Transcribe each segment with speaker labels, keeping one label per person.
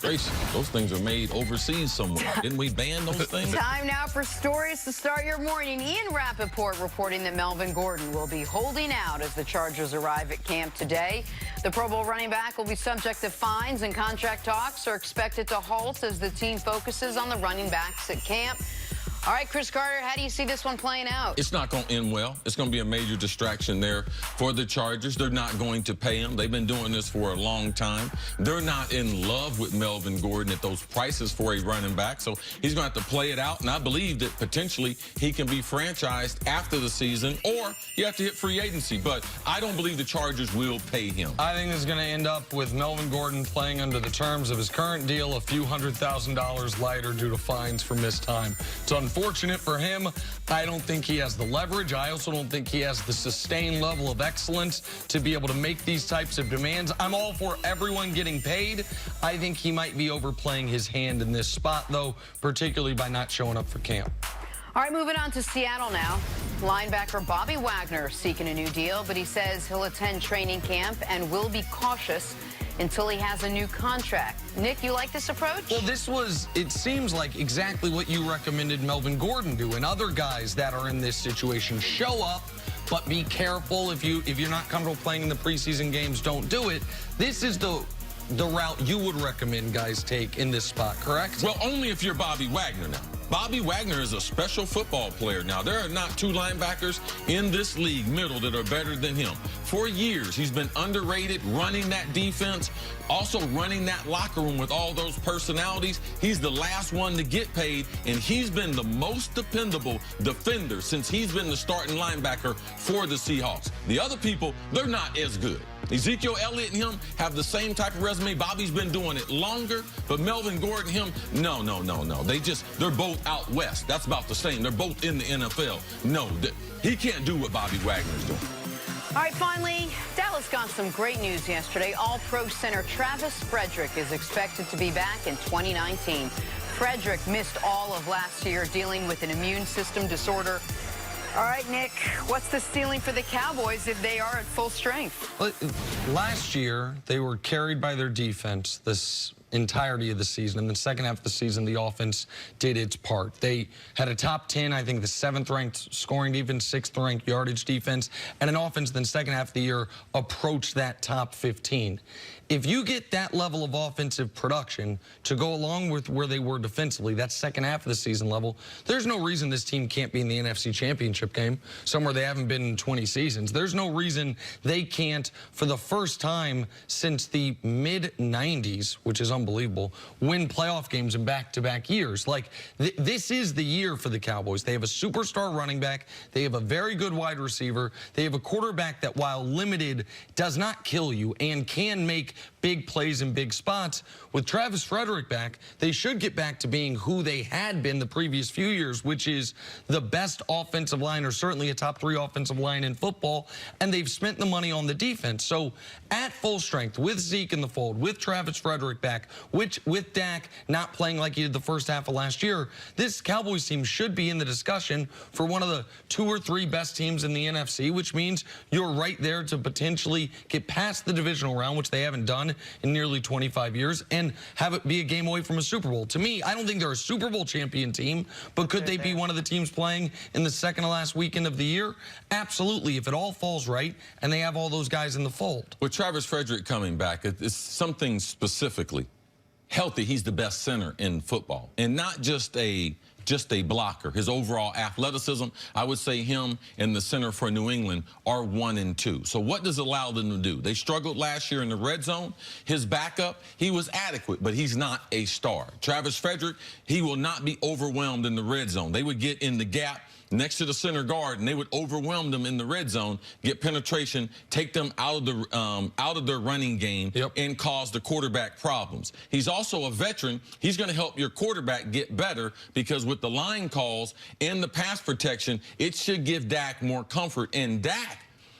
Speaker 1: gracious, those things are made overseas somewhere. Didn't we ban those things?
Speaker 2: Time now for stories to start your morning. Ian Rappaport reporting that Melvin Gordon will be holding out as the Chargers arrive at camp today. The Pro Bowl running back will be subject to fines, and contract talks are expected to halt as the team focuses on the running backs at camp. All right, Chris Carter, how do you see this one playing out?
Speaker 1: It's not going to end well. It's going to be a major distraction there for the Chargers. They're not going to pay him. They've been doing this for a long time. They're not in love with Melvin Gordon at those prices for a running back, so he's going to have to play it out, and I believe that potentially he can be franchised after the season, or you have to hit free agency, but I don't believe the Chargers will pay him.
Speaker 3: I think it's going to end up with Melvin Gordon playing under the terms of his current deal, a few $100,000 lighter due to fines for missed time. It's unfortunate for him. I don't think he has the leverage. I also don't think he has the sustained level of excellence to be able to make these types of demands. I'm all for everyone getting paid. I think he might be overplaying his hand in this spot, though, particularly by not showing up for camp.
Speaker 2: All right, moving on to Seattle now. Linebacker Bobby Wagner seeking a new deal, but he says he'll attend training camp and will be cautious until he has a new contract. Nick, you like this approach?
Speaker 3: Well, it seems like exactly what you recommended Melvin Gordon do, and other guys that are in this situation. Show up, but be careful. If you're not comfortable playing in the preseason games, don't do it. This is the route you would recommend guys take in this spot, correct?
Speaker 1: Well, only if you're Bobby Wagner now. Bobby Wagner is a special football player. Now, there are not two linebackers in this league middle that are better than him. For years, he's been underrated running that defense, also running that locker room with all those personalities. He's the last one to get paid, and he's been the most dependable defender since he's been the starting linebacker for the Seahawks. The other people, they're not as good. Ezekiel Elliott and him have the same type of resume. Bobby's been doing it longer, but Melvin Gordon, him, no. They're both out west. That's about the same. They're both in the NFL. No, he can't do what Bobby Wagner's doing.
Speaker 2: All right, finally, Dallas got some great news yesterday. All-Pro center Travis Frederick is expected to be back in 2019. Frederick missed all of last year dealing with an immune system disorder. All right, Nick, what's the ceiling for the Cowboys if they are at full strength?
Speaker 3: Last year, they were carried by their defense this entirety of the season. In the second half of the season, the offense did its part. They had a top 10, I think the 7th-ranked scoring defense, 6th-ranked yardage defense, and an offense in the second half of the year approached that top 15. If you get that level of offensive production to go along with where they were defensively, that second half of the season level, there's no reason this team can't be in the NFC Championship game, somewhere they haven't been in 20 seasons. There's no reason they can't, for the first time since the mid-90s, which is unbelievable, win playoff games in back-to-back years. Like, this is the year for the Cowboys. They have a superstar running back. They have a very good wide receiver. They have a quarterback that, while limited, does not kill you and can make big plays in big spots. With Travis Frederick back, they should get back to being who they had been the previous few years, which is the best offensive line, or certainly a top 3 offensive line in football, and they've spent the money on the defense. So at full strength, with Zeke in the fold, with Travis Frederick back, with Dak not playing like he did the first half of last year, this Cowboys team should be in the discussion for one of the 2 or 3 best teams in the NFC, which means you're right there to potentially get past the divisional round, which they haven't done in nearly 25 years, and have it be a game away from a Super Bowl. To me, I don't think they're a Super Bowl champion team, but could they be one of the teams playing in the second to last weekend of the year? Absolutely, if it all falls right and they have all those guys in the fold.
Speaker 1: With Travis Frederick coming back, it's something specifically healthy. He's the best center in football, and not just a blocker. His overall athleticism, I would say him and the center for New England are 1 and 2. So what does it allow them to do? They struggled last year in the red zone. His backup, he was adequate, but he's not a star. Travis Frederick, he will not be overwhelmed in the red zone. They would get in the gap next to the center guard, and they would overwhelm them in the red zone, get penetration, take them out of their running game, and cause the quarterback problems. He's also a veteran. He's going to help your quarterback get better, because with the line calls and the pass protection, it should give Dak more comfort. And Dak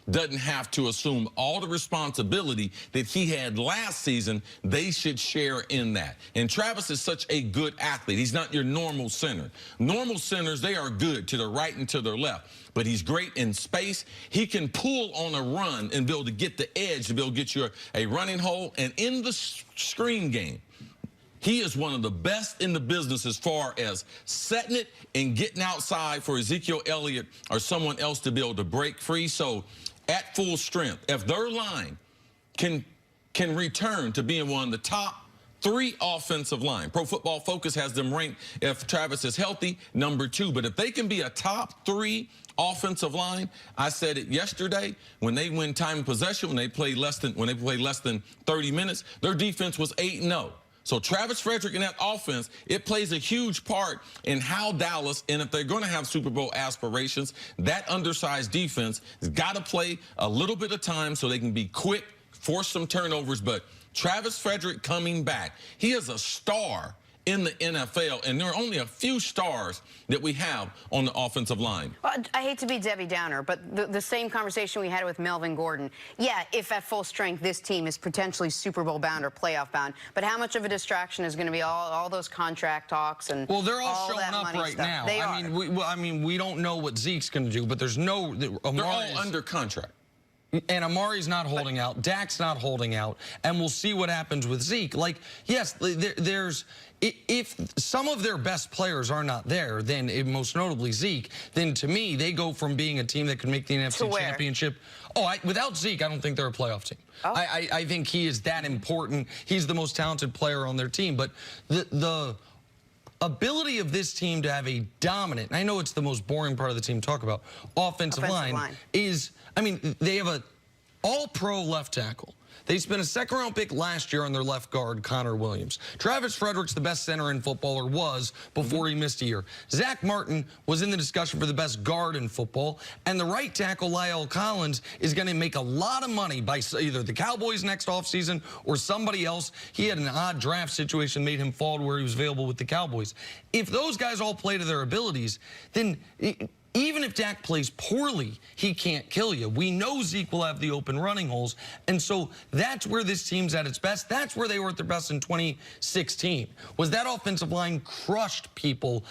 Speaker 1: doesn't have to assume all the responsibility that he had last season. They should share in that. And Travis is such a good athlete. He's not your normal center. Normal centers, they are good to the right and to their left, but he's great in space. He can pull on a run and be able to get the edge, to be able to get you a running hole. And in the screen game, He is one of the best in the business as far as setting it and getting outside for Ezekiel Elliott or someone else to be able to break free. So at full strength, if their line can return to being one of the top 3 offensive line. Pro Football Focus has them ranked, if Travis is healthy, number 2. But if they can be a top 3 offensive line, I said it yesterday, when they win time of possession, when they play less than 30 minutes, their defense was 8-0. So Travis Frederick in that offense, it plays a huge part in how Dallas, and if they're going to have Super Bowl aspirations, that undersized defense has got to play a little bit of time so they can be quick, force some turnovers. But Travis Frederick coming back, he is a star in the NFL, and there are only a few stars that we have on the offensive line.
Speaker 2: Well, I hate to be Debbie Downer, but the same conversation we had with Melvin Gordon. Yeah, if at full strength, this team is potentially Super Bowl bound or playoff bound, but how much of a distraction is going to be all those contract talks and
Speaker 3: well, they're all showing
Speaker 2: that
Speaker 3: up
Speaker 2: money
Speaker 3: right
Speaker 2: stuff?
Speaker 3: now.
Speaker 2: They
Speaker 3: I mean, we don't know what Zeke's going to do, but there's no.
Speaker 1: They're all under contract.
Speaker 3: And Amari's not holding out. Dak's not holding out. And we'll see what happens with Zeke. Like, yes, if some of their best players are not there, then most notably Zeke, then to me, they go from being a team that could make the NFC Championship. Oh, without Zeke, I don't think they're a playoff team. Oh. I think he is that important. He's the most talented player on their team. But the ability of this team to have a dominant, and I know it's the most boring part of the team to talk about, offensive line is, I mean, they have a all-pro left tackle. They spent a second-round pick last year on their left guard, Connor Williams. Travis Frederick's the best center in football, or was, before he missed a year. Zach Martin was in the discussion for the best guard in football. And the right tackle, La'el Collins, is going to make a lot of money by either the Cowboys next offseason or somebody else. He had an odd draft situation, made him fall to where he was available with the Cowboys. If those guys all play to their abilities, then even if Dak plays poorly, he can't kill you. We know Zeke will have the open running holes, and so that's where this team's at its best. That's where they were at their best in 2016. Was that offensive line crushed people?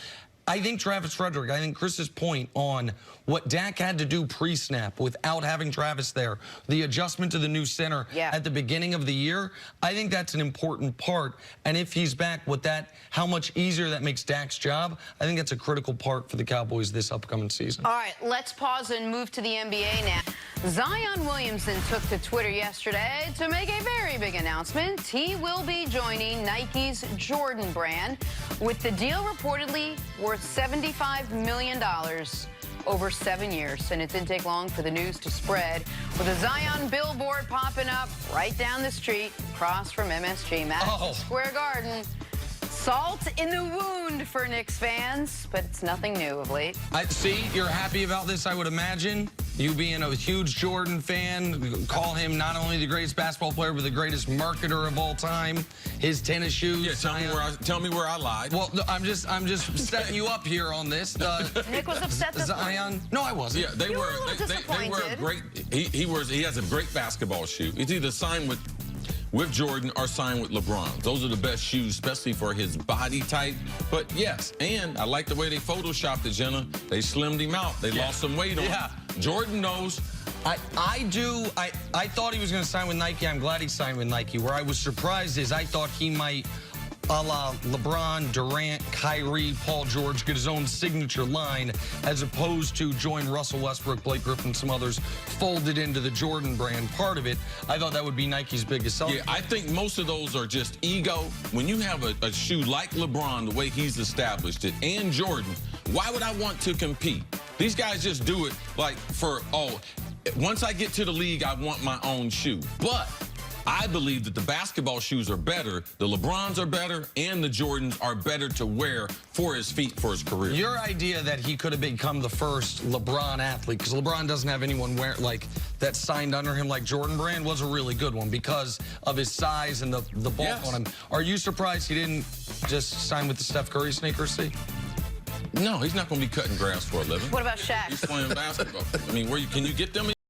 Speaker 3: I think Travis Frederick, I think Chris's point on what Dak had to do pre-snap without having Travis there, the adjustment to the new center at the beginning of the year, I think that's an important part. And if he's back with that, how much easier that makes Dak's job, I think that's a critical part for the Cowboys this upcoming season.
Speaker 2: All right, let's pause and move to the NBA now. Zion Williamson took to Twitter yesterday to make a very big announcement. He will be joining Nike's Jordan brand, with the deal reportedly worth $75 million over 7 years. And it didn't take long for the news to spread, with a Zion billboard popping up right down the street across from MSG, Madison Square Garden. Salt in the wound for Knicks fans, but it's nothing new of late.
Speaker 3: See, you're happy about this, I would imagine. You being a huge Jordan fan, call him not only the greatest basketball player, but the greatest marketer of all time. His tennis shoes.
Speaker 1: Yeah, tell me where I lied.
Speaker 3: Well, I'm just setting you up here on this.
Speaker 2: Nick was upset this
Speaker 3: Zion. No, I wasn't.
Speaker 1: Yeah, they were great. He has a great basketball shoe. It's either signed with Jordan or signed with LeBron. Those are the best shoes, especially for his body type. But yes, and I like the way they photoshopped it, Jenna. They slimmed him out. They lost some weight on him. Jordan knows.
Speaker 3: I thought he was going to sign with Nike. I'm glad he signed with Nike. Where I was surprised is I thought he might, a la LeBron, Durant, Kyrie, Paul George, get his own signature line, as opposed to join Russell Westbrook, Blake Griffin, some others, folded into the Jordan brand part of it. I thought that would be Nike's biggest selling.
Speaker 1: Yeah, I think most of those are just ego. When you have a shoe like LeBron, the way he's established it, and Jordan, why would I want to compete? These guys just do it like once I get to the league, I want my own shoe. But I believe that the basketball shoes are better, the LeBrons are better, and the Jordans are better to wear for his feet, for his career.
Speaker 3: Your idea that he could have become the first LeBron athlete, because LeBron doesn't have anyone that signed under him like Jordan brand, was a really good one because of his size and the bulk on him. Are you surprised he didn't just sign with the Steph Curry sneakers?
Speaker 1: No, he's not going to be cutting grass for a living.
Speaker 2: What about Shaq?
Speaker 1: He's playing basketball. I mean, can you get them?